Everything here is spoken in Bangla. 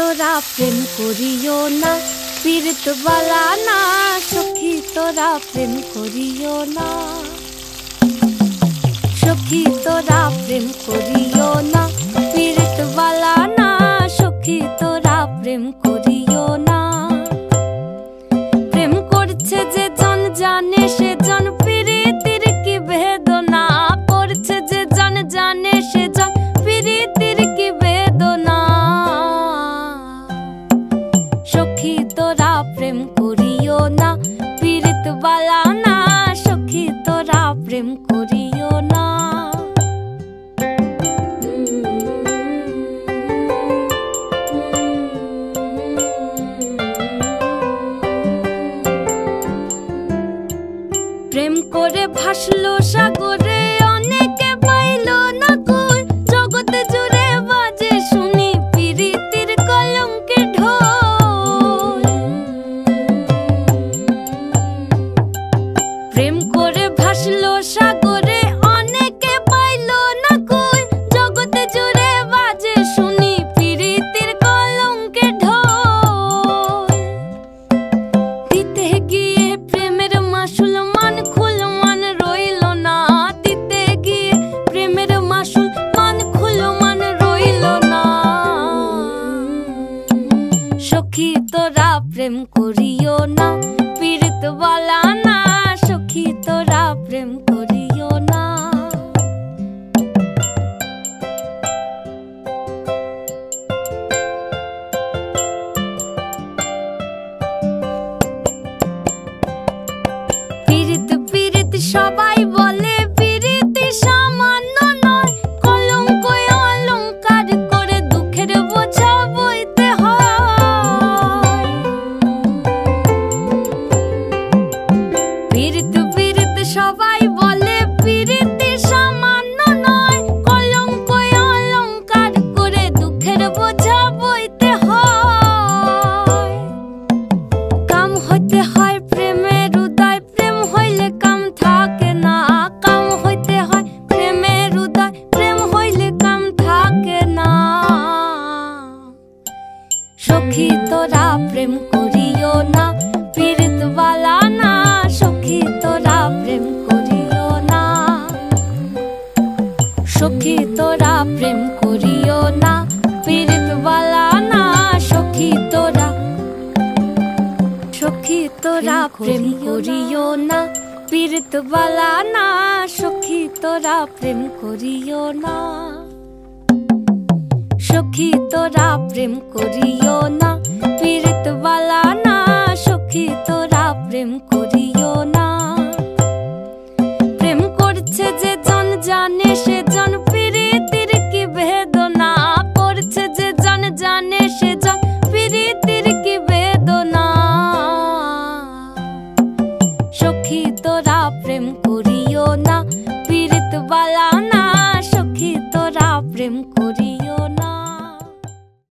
তোরা প্রেম করিও না, পীড়িত বালা না। সখী তোরা প্রেম করিও না, সখী তোরা প্রেম করিও না, পীড়িত বালা না। সখী তোরা প্রেম করিও না। প্রেম করছে যে জন জানে সে জন, পীড়িতের কি বেদনা। করছে যে জন জানে সে জন, পীড়িতের কি বেদনা। সখী তোরা প্রেম করিও না, পীড়িত বালা না। সখী তোরা প্রেম করিও না। প্রেম করে ভাসলো সাগরে, অনেকে পাইল না কই। জগতে জুড়ে বাজে শুনি পীড়িতের কলঙ্কের ঢোল। প্রেম করে ভাসলো সাগরে, অনেকে পাইল না কই। জগতে জুড়ে বাজে শুনি পীড়িতের কলঙ্কের ঢোল। দিতে গিয়ে প্রেমের মাসুল মান খুল মান রইল না। দিতে গিয়ে প্রেমের মাসুল মান খুল মান রইল না। সখী তোরা প্রেম করিও না, পীড়িত বালা না। সখী তোরা প্রেম করিও না। পীড়িত পীড়িত সবাই বলে, পীড়িত সামান্য নয়। কলঙ্ক অলঙ্কার করে দুঃখের বোঝা বইতে হয়। পীড়িত পীড়িত সবাই বলে, পীড়িত সামান্য নয়। কলঙ্ক অলঙ্কার করে দুঃখের বোঝা বইতে হয়। কাম হইতে হয় প্রেমের উদয়, প্রেম হইলে কাম থাকে না। কাম হইতে হয় প্রেমের উদয়, প্রেম হইলে কাম থাকে না। সখী তোরা প্রেম করিও না, পীড়িত বালা না। সখী তোরা প্রেম করিও না, সখী তোরা প্রেম করিও না, পীড়িত বালা না। সখী তোরা, সখী তোরা প্রেম করিও না, পীড়িত বালা না। সখী তোরা প্রেম করিও না, সখী তোরা প্রেম করিও না, পীড়িত বালা না। সখী তোরা প্রেম করিও